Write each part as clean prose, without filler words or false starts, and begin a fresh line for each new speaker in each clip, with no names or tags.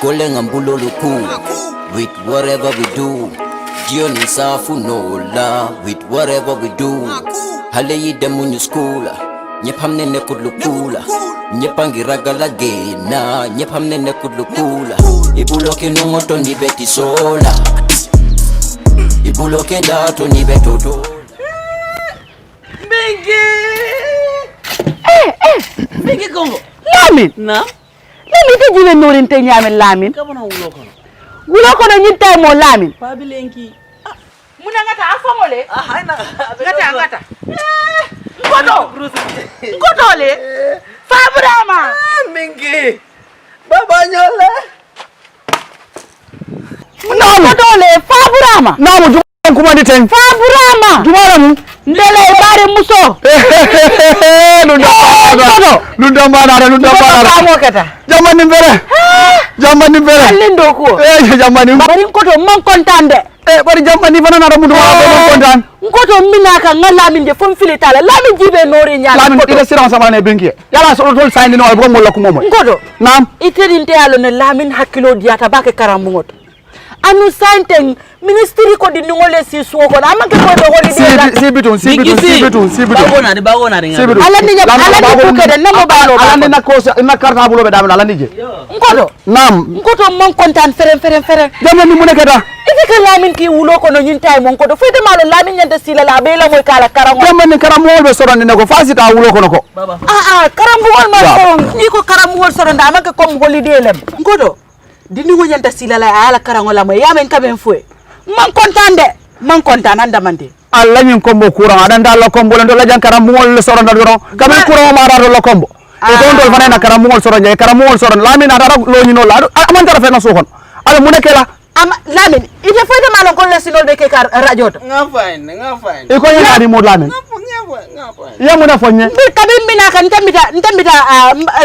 Kole ngambulo luku. With whatever we do. Jioni safu no la. With whatever we do. Hale yide munyu skula. Nyepamne ne kudlukula. Nyepangi ragala gena. Nyepamne ne kudlukula. Ibuloke nungoto ni beti sola. Ibuloke dato ni betoto.
Bigi Congo.
Lamin.
Na?
Lamin te jibe norin te nyame Lamin.
Kabana wulo kono.
Wulo kono nyinta mo Lamin.
Pabilenki.
Muna ngata afongole.
Haina.
Ngata. Ngoto le. Fabrama.
Mingi. Baba nyola.
Ngoto le Fabrama.
Namu kumandi ten.
Fabrama.
Jumara mu.
Ndele bare muso.
Lunda mana. Jamani mbere.
Alindo ko.
Jamani.
Bari ngoto man kontande.
Bari jamani fana na mudu ma kontan.
Ngoto minaka ngala min de fon filitala. Lamin jibe nori nyala.
Lamin ila siran sama ne benki. Yala so tol sayni no ko mo lakko momo.
Ngoto.
Nam.
Itedinte alo ne Lamin hakilo diata bake karamu ngoto. Anu santeng ministry ko di ngole si suko na amake ko do holiday
si bitun
bagona ringa
ala ni ko kede namo balo
ala ni na ko na karta bulo be damna ala ni je
ngodo
nam
ngoto mon kontan fere
jamani mu nekata
ifika Lamin ki wulo ko no nyinta mon ko do fete malo Lamin nyanta sila la be la moy kala karango
jamani karamol be sorande ne ko fasita wulo ko nako
karambugol ma so ni ko karambugol sorande amake kom holiday lem ngodo dini ngo nyanta sila la ala karango la moy yamen kamen fue man kontaan andamande
alla nyin kombo courant adanda la kombo ndo la jankara mol soranda doro kamen courant ma rado la kombo e don dol fana na kara mol soranda kara mol soranda Lamin adara lo nyino la aman tara fe na sokon ala mu nekela
am Lamin ite foyde malon ko lesinol be ke kar radio to
nga fine
e ko yana di mod Lamin ya mu na fonye
bi kabin mina kan ntambita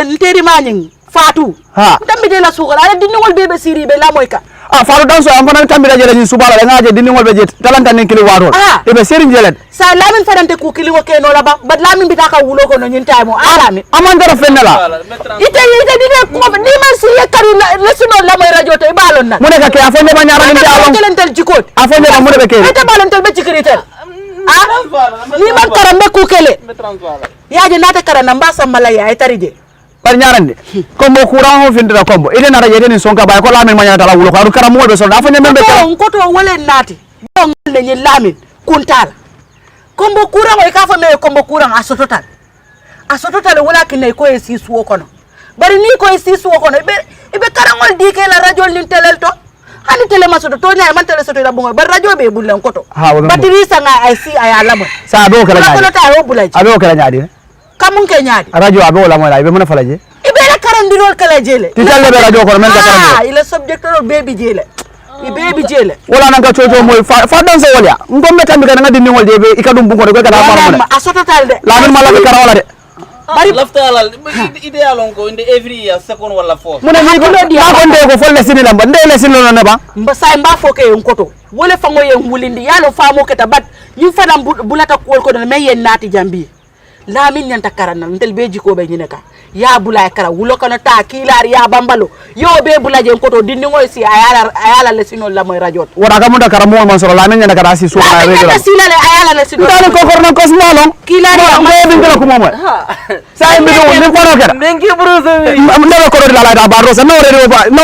nteri maning Fatou ntambite la sukala ala dinngol bebe siri be la moy ka
faru danso am fana tambira jele ni subala la ngaje dinni ngol be jet talanta nen kili warol e be serin jele
sa Lamin farante ku kili wo ke no la ba Lamin bi taka wulo ko no nyin taymo Lamin
aman dara fennala
ite dine ko ni man si yakari lesuno la moy radio to e balon na
mu ne ka ke afonde ma ñaara ni alon
telentel jikot
afonde ma mu ne be ke
ite balon tel be jikritel ni man karambe ku kele yaaje nata karana mbasa malaya ay tarije
bar ñarande kombo courant ho findira kombo ide na raje den sonka bay ko Lamin ma ñata la wulo ko kara mo be so da fanya membe
ko to wole nati bon le ni Lamin kuntala kombo courant o ka fa me kombo courant asototal wala kinay ko e sisu ko no bari ni ko e sisu ko no be karangol dike la radio lin telel to hani tele masoto to nyaay man tele soto la bongo bar radio be bulan ko to batiri sanga ay si ay alamo
sa do kala
nyaadi ko ta o bulaji
ado kala nyaadi
kamun ke nyaadi
radio abe wala mo la be mona falaje
ibe la karandirol kala jele
ti talle be radio ko men ka karande
ile subject ro baby jele baby jele
wala nanga chocho moy fa dan so wala ngombe tambi kana ngadi ningol de be ikadum bungo de ko kala mo
ma asototal de
Lamin mala be kara wala de
bari laftalal ideal on ko inde every year second wala fourth
muna ni ko di ko nde ko folle sinila ba ndele sinilo ne ba
mba say mba foke en koto wole fango yen wulindi yalo famo keta bat yin fana bulata ko ko me yen nati jambi Lamin nyanta karana ntel beji ko be nyineka ya bulay kara wulo kono ta kilar ya bambalo yo be bulaje koto dinni ngoy si ayala le sino la moy radio
wora ka munda kara mo man soro Lamin nyanta kara si so na radio
la sila le ayala le sino
dal ko korno ko smolon
kilar ya
mo be ngala ko momo say mi do ni kono kera
mengi bruzo
no ko do la da ba rosa no radio ba no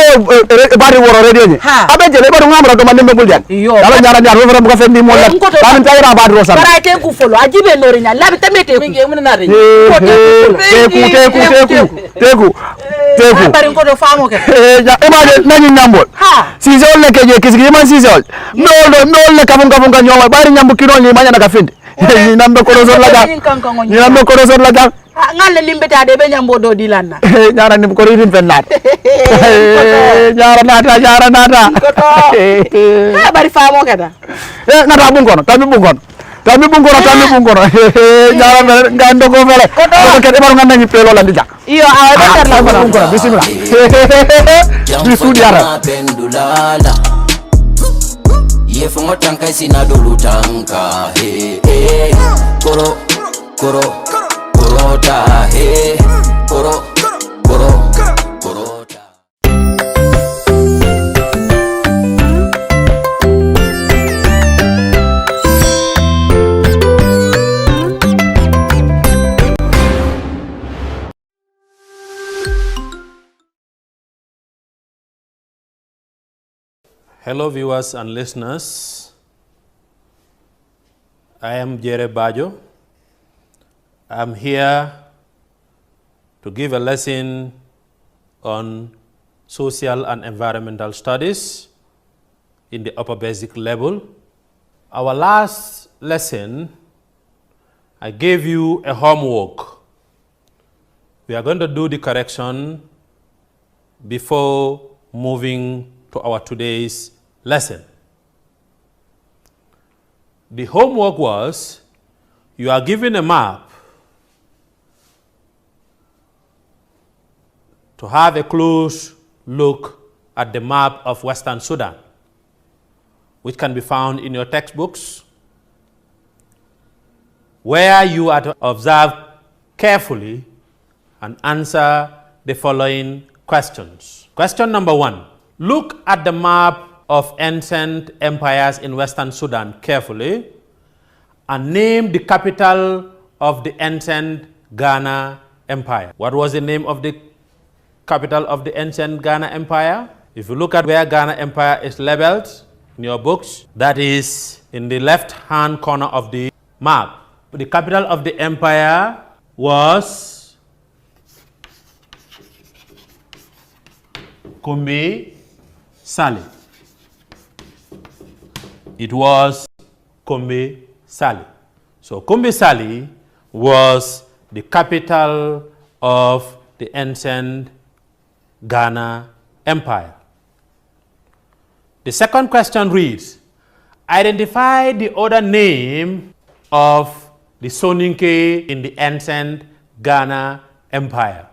bari woro radio ni abe jele ba do ngamra do man dembe buljan dala nyara nyar woro ko fendi mo la Lamin tayra ba rosa
bara te ku folo ajibe nori nya labi tamete ku
teku
bari ko do famo ke
image nani nyambol si zol le keje kisigi man si zol no le kabun ka nyoma bari nyambu kino ni manya na kafindi ni nambe ko zol laga
ngale limbeta de be nyambo do dilanna
nyara ni ko ridin fennat nyara nata
bari famo ke da
ngata bun kono tabi bun kono nyara ngando ko fele ko ke baru nganda ni pelo la dija
iyo awa la
bun kono bismillah bisu diara
pendulala yefungo tanka sina dolu tanka koro korota koro korota
Hello viewers and listeners. I am Jere Bajo. I'm here to give a lesson on social and environmental studies in the upper basic level. Our last lesson, I gave you a homework. We are going to do the correction before moving to our today's lesson. The homework was, you are given a map to have a close look at the map of Western Sudan, which can be found in your textbooks, where you are to observe carefully and answer the following questions. Question number 1. Look at the map of ancient empires in Western Sudan carefully and name the capital of the ancient Ghana Empire. What was the name of the capital of the ancient Ghana Empire? If you look at where Ghana Empire is labeled in your books, that is in the left-hand corner of the map. The capital of the empire was Kumbi Sali. It was Kumbi Sali. So Kumbi Sali was the capital of the ancient Ghana Empire. The second question reads, identify the other name of the Soninke in the ancient Ghana Empire.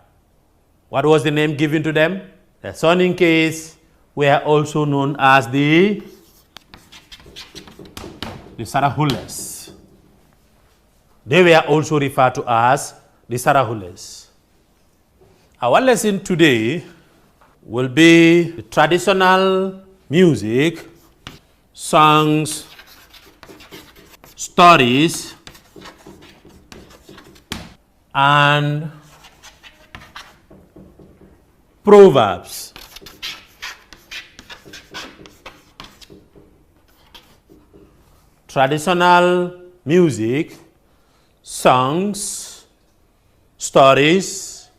What was the name given to them? The Soninkes were also known as the Sarahules. They were also referred to as the Sarahules. Our lesson today will be the traditional music, songs, stories, and proverbs. Traditional music, songs, stories,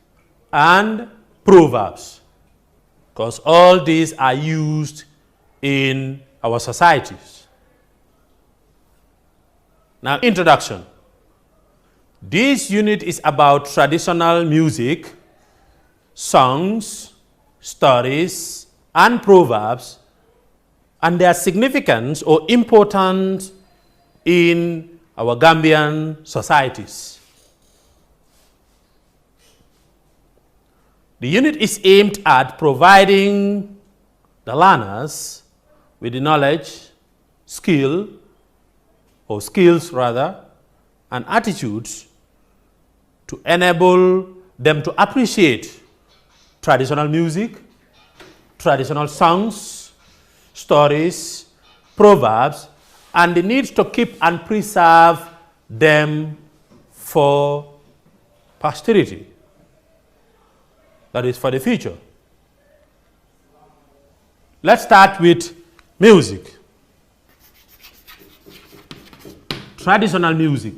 and proverbs, because all these are used in our societies. Now, introduction. This unit is about traditional music, songs, stories, and proverbs, and their significance or importance in our Gambian societies. The unit is aimed at providing the learners with the knowledge, skills rather, and attitudes to enable them to appreciate traditional music, traditional songs, stories, proverbs, and the need to keep and preserve them for posterity. That is for the future. Let's start with music. Traditional music.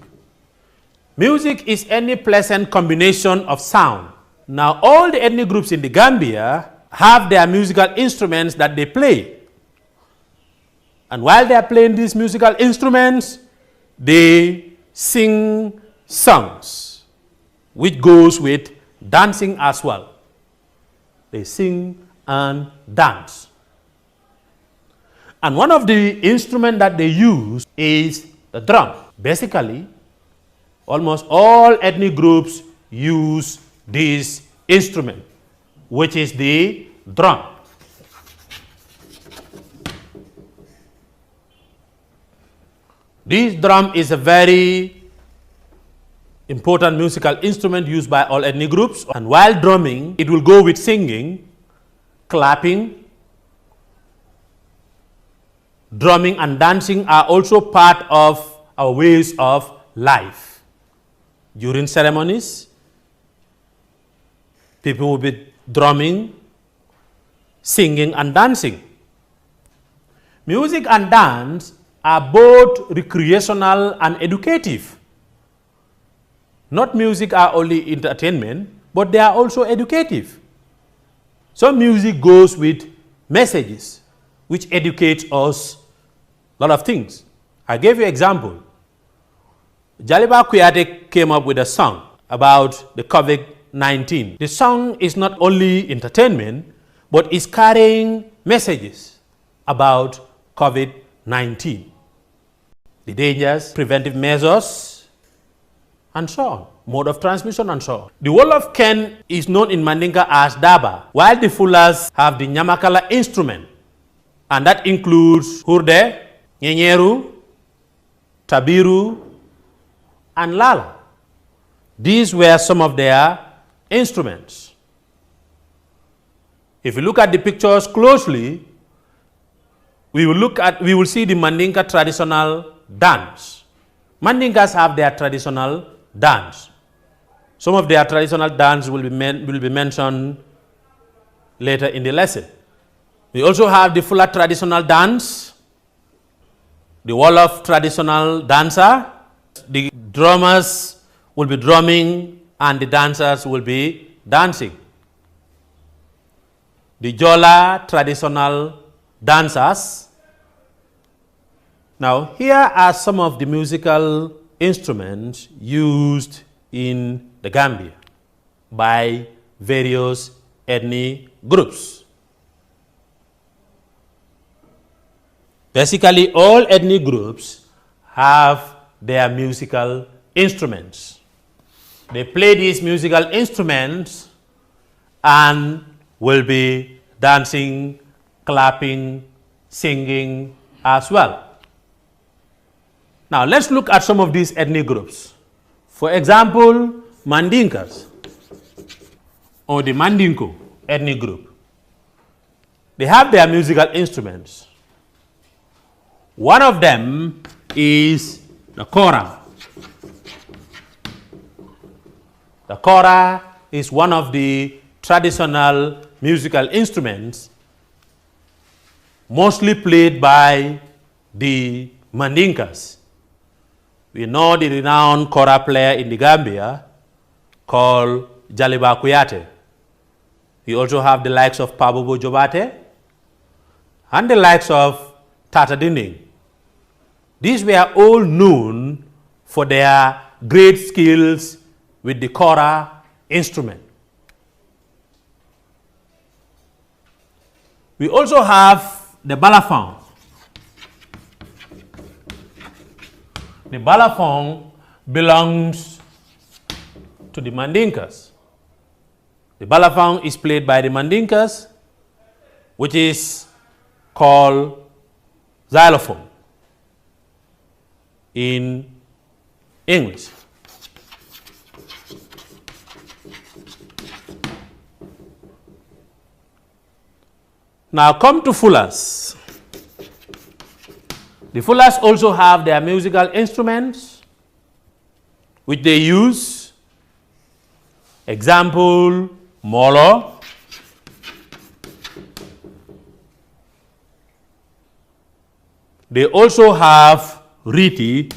Music is any pleasant combination of sound. Now, all the ethnic groups in the Gambia have their musical instruments that they play. And while they are playing these musical instruments, they sing songs, which goes with dancing as well. They sing and dance. And one of the instruments that they use is the drum. Basically, almost all ethnic groups use this instrument, which is the drum. This drum is a very important musical instrument used by all ethnic groups. And while drumming, it will go with singing, clapping. Drumming and dancing are also part of our ways of life. During ceremonies, people will be drumming, singing, and dancing. Music and dance are both recreational and educative. Not music are only entertainment, but they are also educative. Some music goes with messages which educate us a lot of things. I gave you an example. Jaliba Kuyate came up with a song about the COVID-19. The song is not only entertainment, but is carrying messages about COVID-19, the dangers, preventive measures, and so on, mode of transmission and so on. The wall of Ken is known in Mandinka as Daba, while the Fulas have the Nyamakala instrument, and that includes Hurde, Nyenyeru, Tabiru, and Lala. These were some of their instruments. If you look at the pictures closely, we will see the Mandinka traditional dance. Mandinkas have their traditional dance. Some of their traditional dance will be mentioned later in the lesson. We also have the Fula traditional dance, the Wolof traditional dancer. The drummers will be drumming and the dancers will be dancing. The Jola traditional dancers. Now, here are some of the musical instruments used in the Gambia by various ethnic groups. Basically, all ethnic groups have their musical instruments. They play these musical instruments and will be dancing, clapping, singing as well. Now, let's look at some of these ethnic groups. For example, Mandinkas, or the Mandinko ethnic group. They have their musical instruments. One of them is the kora. The kora is one of the traditional musical instruments mostly played by the Mandinkas. We know the renowned kora player in the Gambia called Jaliba Kuyate. We also have the likes of Pabobo Jobate and the likes of Tata Dinding. These were all known for their great skills with the kora instrument. We also have the balafon. The balafon belongs to the Mandinkas. The balafon is played by the Mandinkas, which is called xylophone in English. Now come to Fulas. The Fulas also have their musical instruments which they use. Example, molo. They also have riti,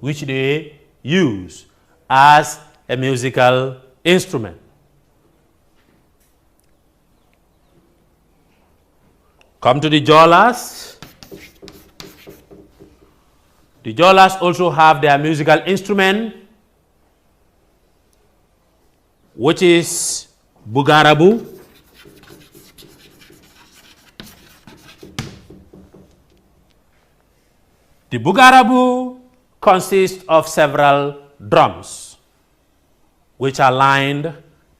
which they use as a musical instrument. Come to the Jolas. The Jolas also have their musical instrument, which is Bugarabu. The Bugarabu consists of several drums, which are lined,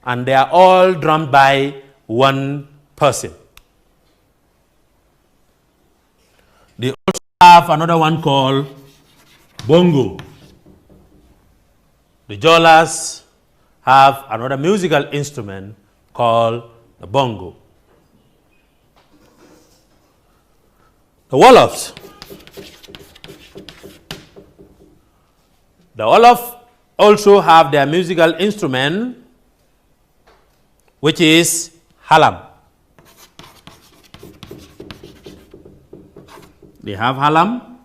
and they are all drummed by one person. They also have another one called bongo. The Jolas have another musical instrument called the bongo. The Wolofs. The Wolof also have their musical instrument, which is halam. They have halam.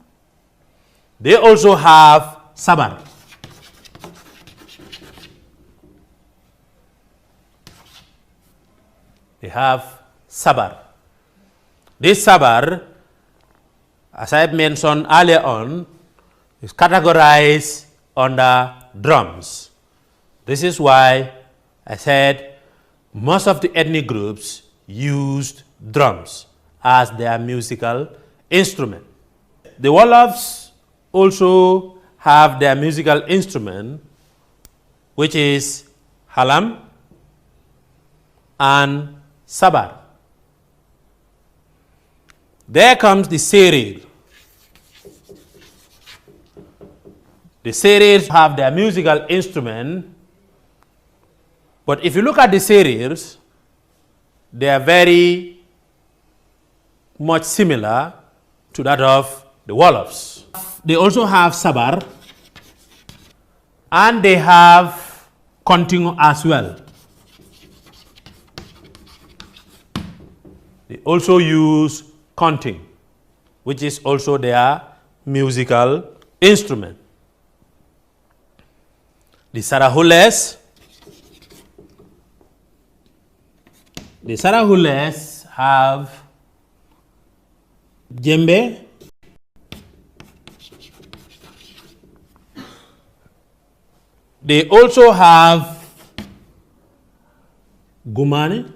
They also have sabar. They have sabar. This sabar, as I mentioned earlier on, is categorized under drums. This is why I said most of the ethnic groups used drums as their musical instrument. The Wolofs also have their musical instrument, which is halam and sabar. There comes the serir. The serirs have their musical instrument, but if you look at the serirs, they are very much similar to that of the Wolofs. They also have sabar, and they have continu as well. They also use continu, which is also their musical instrument. The Sarahules have djembe, they also have gumani.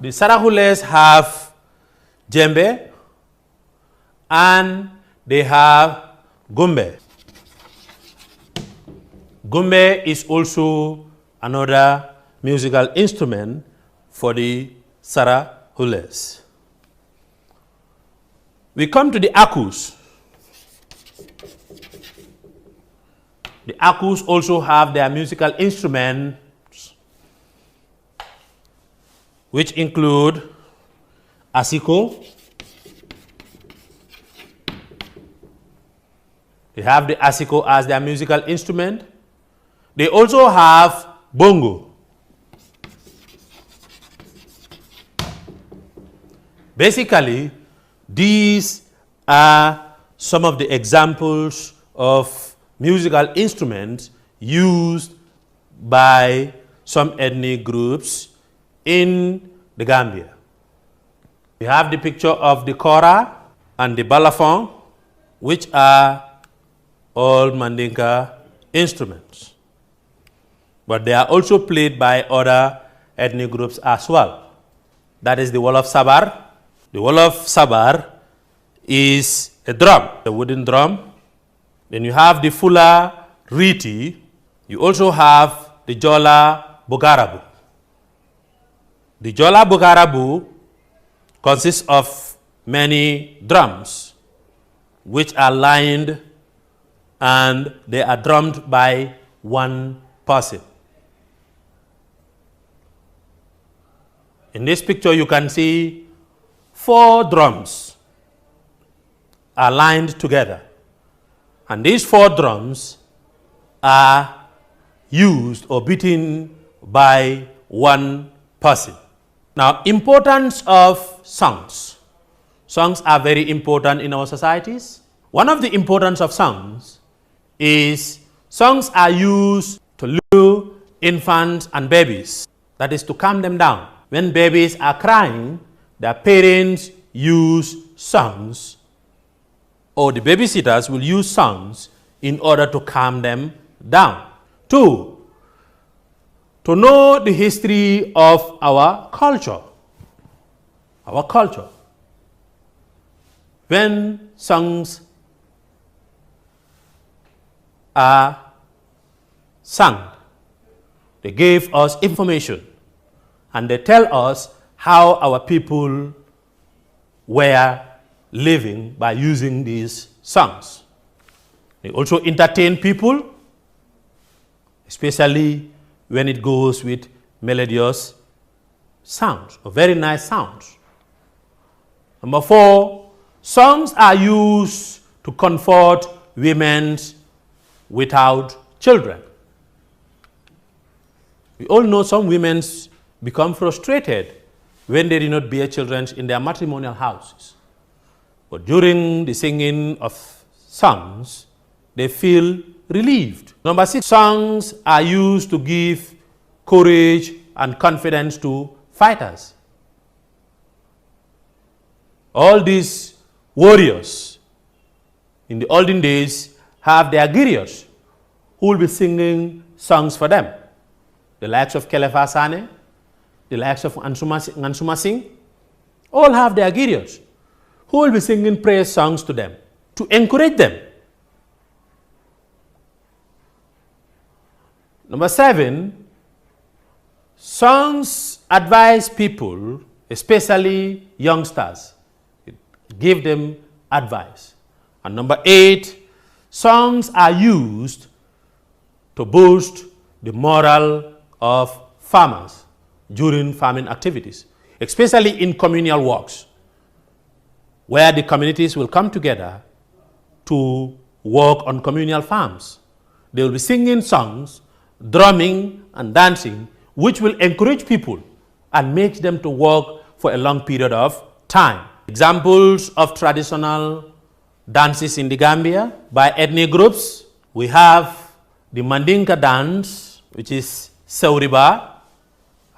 The Sarahules have djembe and they have gumbe. Gumbe is also another musical instrument for the Sarahules. We come to the Akus. The Akus also have their musical instruments, which include asiko. They have the asiko as their musical instrument. They also have bongo. Basically, these are some of the examples of musical instruments used by some ethnic groups in the Gambia. We have the picture of the kora and the balafon, which are all Mandinka instruments. But they are also played by other ethnic groups as well. That is the Wolof Sabar. The Wolof Sabar is a drum, a wooden drum. Then you have the Fula Riti. You also have the Jola Bogarabu. The Jola Bogarabu consists of many drums which are lined and they are drummed by one person. In this picture, you can see 4 drums are lined together. And these 4 drums are used or beaten by one person. Now, importance of songs. Songs are very important in our societies. One of the importance of songs is songs are used to lure infants and babies. That is to calm them down. When babies are crying, their parents use songs, or the babysitters will use songs in order to calm them down. 2, to know the history of our culture. Our culture. When songs are sung, they give us information and they tell us how our people were living by using these songs. They also entertain people, especially when it goes with melodious sounds, or very nice sounds. Number 4, songs are used to comfort women without children. We all know some women become frustrated when they do not bear children in their matrimonial houses. But during the singing of songs, they feel relieved. Number 6, songs are used to give courage and confidence to fighters. All these warriors in the olden days have their guerrillas who will be singing songs for them. The likes of Kelefa Sane, the likes of Ansuma Singh, all have their guerrillas who will be singing praise songs to them to encourage them. Number 7, songs advise people, especially youngsters. It give them advice. And number 8, songs are used to boost the morale of farmers during farming activities, especially in communal works, where the communities will come together to work on communal farms. They will be singing songs, drumming and dancing, which will encourage people and make them to work for a long period of time. Examples of traditional dances in the Gambia by ethnic groups: we have the Mandinka dance, which is Sauriba,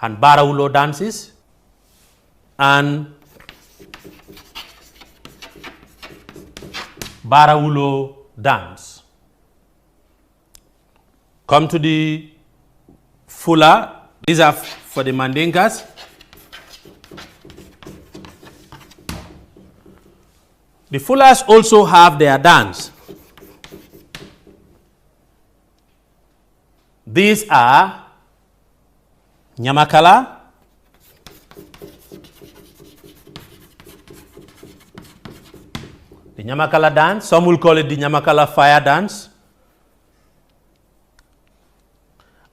and Barawulo dances, and Barawulo dance. Come to the Fula. These are for the Mandinkas. The Fulas also have their dance. These are Nyamakala, the Nyamakala dance. Some will call it the Nyamakala fire dance.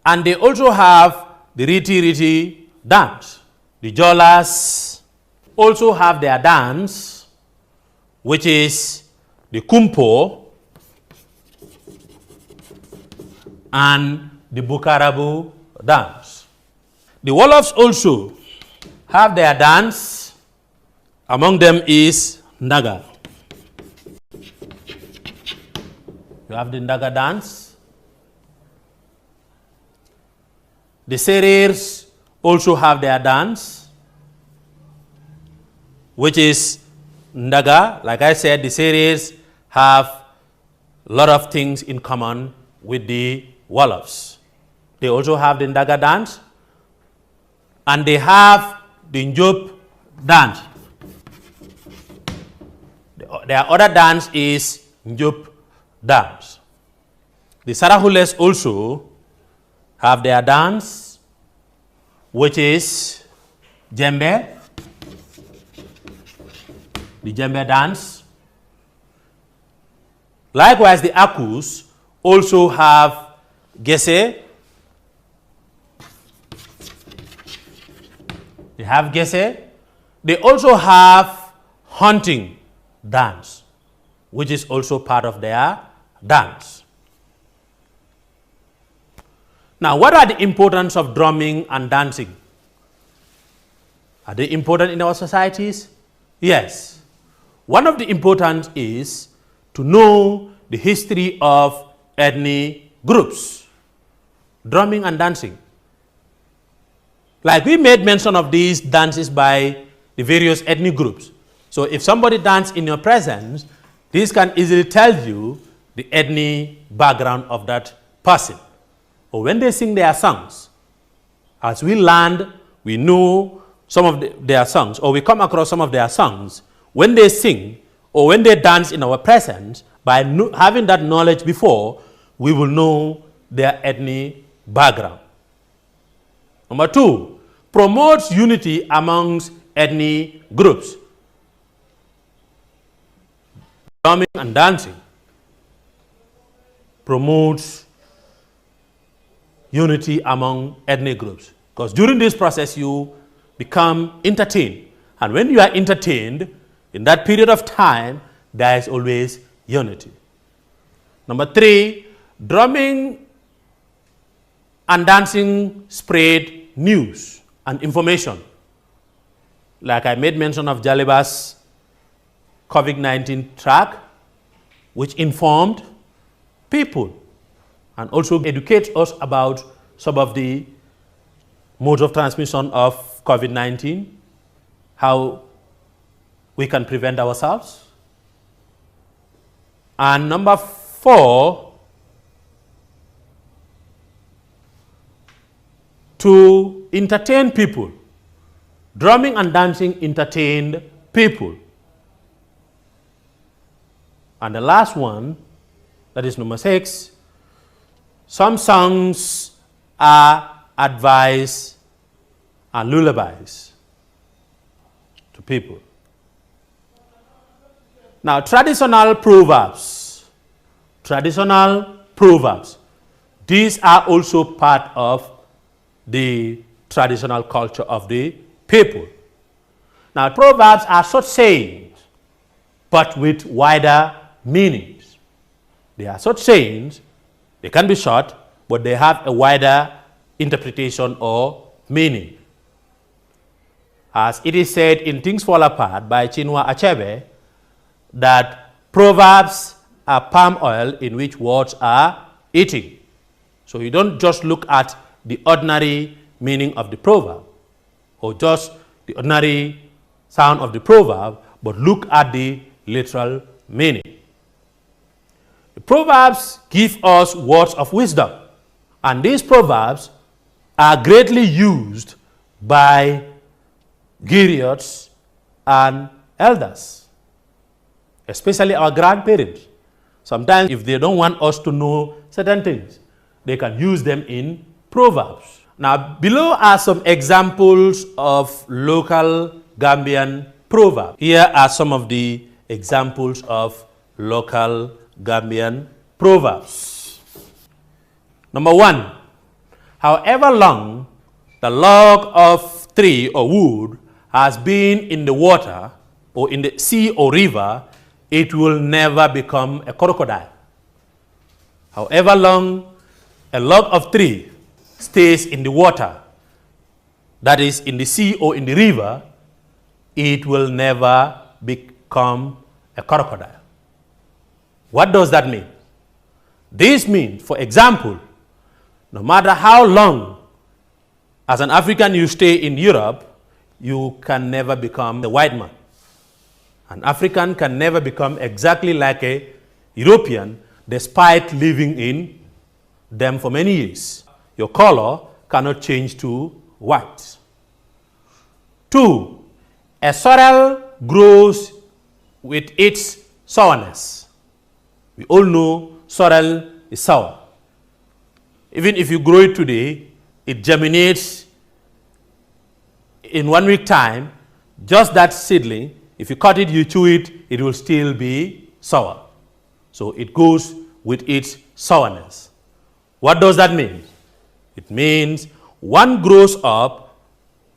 And they also have the Riti Riti dance. The Jolas also have their dance, which is the Kumpo and the Bukarabu dance. The Wolofs also have their dance. Among them is Ndaga. You have the Ndaga dance. The Sereres also have their dance, which is Ndaga. Like I said, the Sereres have a lot of things in common with the Wolofs. They also have the Ndaga dance, and they have the Njob dance. Their other dance is Njob dance. The Sarahules also have their dance, which is Jembe, the Jembe dance. Likewise, the Akus also have Gese. They have Gese. They also have hunting dance, which is also part of their dance. Now, what are the importance of drumming and dancing? Are they important in our societies? Yes. One of the importance is to know the history of ethnic groups. Drumming and dancing. Like we made mention of these dances by the various ethnic groups. So if somebody dances in your presence, this can easily tell you the ethnic background of that person. Or when they sing their songs, as we learn, we know some of their songs, or we come across some of their songs, when they sing or when they dance in our presence, by having that knowledge before, we will know their ethnic background. Number 2, promotes unity amongst ethnic groups. Drumming and dancing promotes unity among ethnic groups. Because during this process, you become entertained. And when you are entertained, in that period of time, there is always unity. Number 3, drumming and dancing spread news and information. Like I made mention of Jalibas COVID-19 track, which informed people and also educates us about some of the modes of transmission of COVID-19, how we can prevent ourselves. And number 4, to entertain people. Drumming and dancing entertained people. And the last one, that is number 6, some songs are advice and lullabies to people. Now, traditional proverbs. These are also part of the traditional culture of the people. Now, proverbs are short sayings, but with wider meanings. They are short sayings, they can be short, but they have a wider interpretation or meaning. As it is said in Things Fall Apart by Chinua Achebe, that proverbs are palm oil in which words are eating. So you don't just look at the ordinary meaning of the proverb or just the ordinary sound of the proverb, but look at the literal meaning. The proverbs give us words of wisdom, and these proverbs are greatly used by griots and elders, especially our grandparents. Sometimes if they don't want us to know certain things, they can use them in proverbs. Now, below are some examples of local Gambian proverbs. Here are some of the examples of local Gambian proverbs. Number 1, however long the log of tree or wood has been in the water or in the sea or river, it will never become a crocodile. However long a log of tree stays in the water, that is in the sea or in the river, it will never become a crocodile. What does that mean? This means, for example, no matter how long as an African you stay in Europe, you can never become a white man. An African can never become exactly like a European despite living in them for many years. Your color cannot change to white. 2, a sorrel grows with its sourness. We all know sorrel is sour. Even if you grow it today, it germinates in 1 week time. Just that seedling, if you cut it, you chew it, it will still be sour. So it goes with its sourness. What does that mean? It means one grows up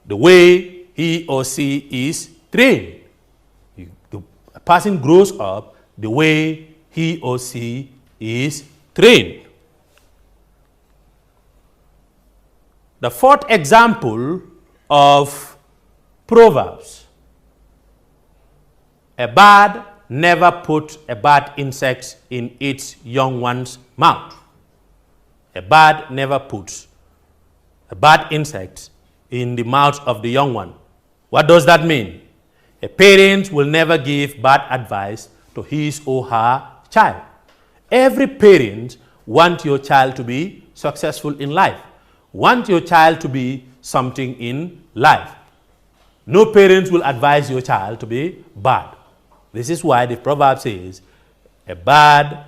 the way he or she is trained. A person grows up the way he or she is trained. The 4th example of Proverbs. A bird never puts a bad insect in its young one's mouth. A bird never puts a bad insect in the mouth of the young one. What does that mean? A parent will never give bad advice to his or her child. Every parent wants your child to be successful in life, want your child to be something in life. No parent will advise your child to be bad. This is why the proverb says, a bird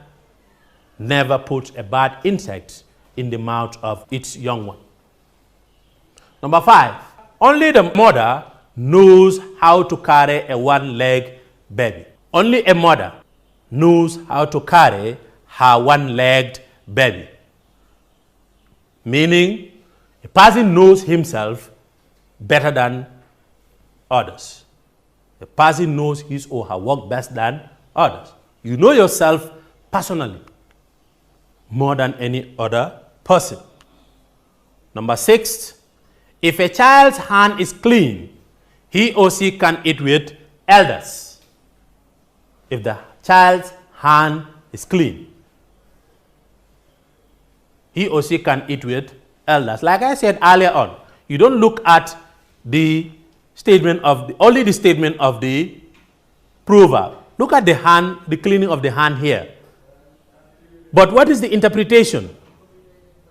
never puts a bad insect in the mouth of its young one. Number 5, only the mother knows how to carry a one-legged baby. Only a mother knows how to carry her one-legged baby. Meaning, a person knows himself better than others. A person knows his or her work best than others. You know yourself personally more than any other person. Number 6, if a child's hand is clean, he or she can eat with elders. if the child's hand is clean. He or she can eat with elders. Like I said earlier on, you don't look at the statement of only the statement of the proverb. Look at the hand, the cleaning of the hand here. But what is the interpretation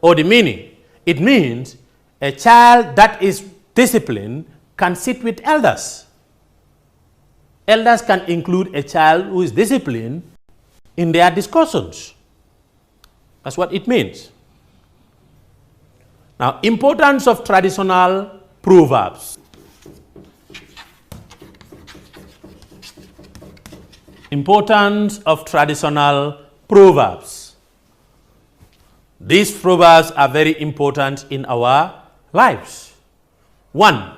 or the meaning? It means a child that is disciplined can sit with elders. Elders can include a child who is disciplined in their discussions. That's what it means. Now, importance of traditional proverbs. Importance of traditional proverbs. These proverbs are very important in our lives. 1.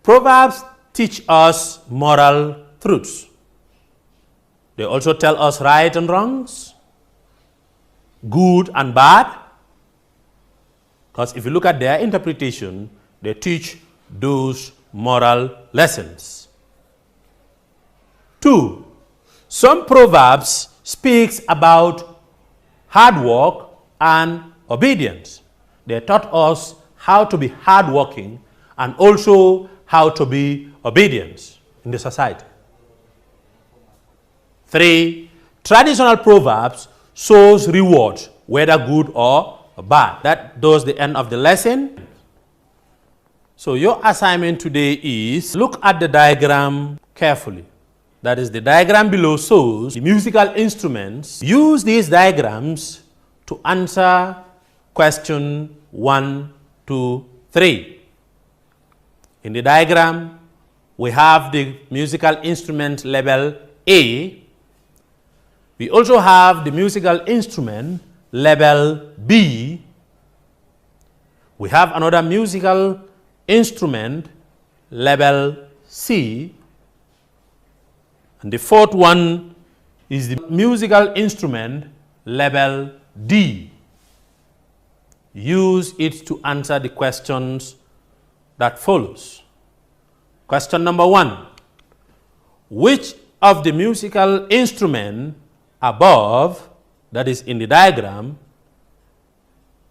Proverbs teach us moral truths. They also tell us right and wrongs, good and bad. Because if you look at their interpretation, they teach those moral lessons. 2. Some proverbs speaks about hard work and obedience. They taught us how to be hardworking and also how to be obedient in the society. 3. Traditional proverbs shows reward, whether good or bad. That does the end of the lesson. So your assignment today is look at the diagram carefully. That is, the diagram below shows the musical instruments. Use these diagrams to answer question 1, 2, 3. In the diagram, we have the musical instrument label A. We also have the musical instrument label B. We have another musical instrument label C. And the fourth one is the musical instrument label D. Use it to answer the questions that follows. Question number 1. Which of the musical instrument above, that is in the diagram,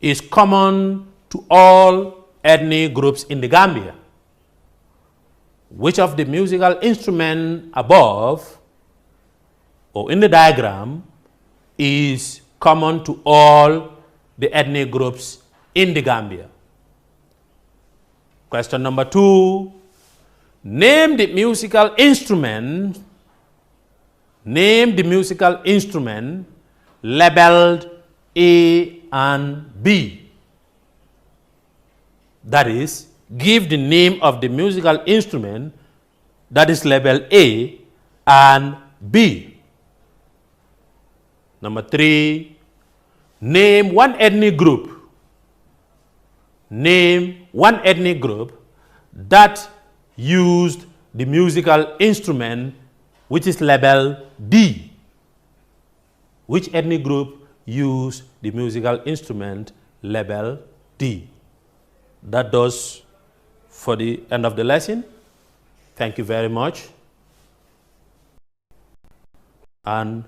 is common to all ethnic groups in the Gambia? Which of the musical instrument above or in the diagram is common to all the ethnic groups in the Gambia? Question number 2. Name the musical instrument. Name the musical instrument labeled A and B. That is, give the name of the musical instrument that is labeled A and B. Number 3, name one ethnic group. Name one ethnic group that used the musical instrument which is labeled D. Which ethnic group used the musical instrument labeled D? That does for the end of the lesson. Thank you very much. And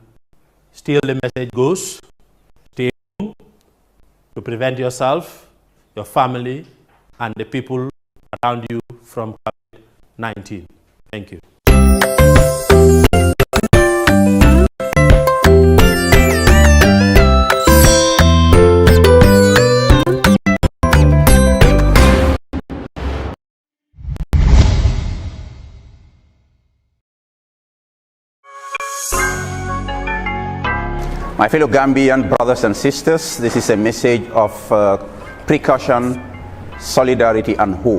still the message goes, stay home to prevent yourself, your family, and the people around you from COVID-19. Thank you.
My fellow Gambian brothers and sisters, this is a message of precaution, solidarity and hope.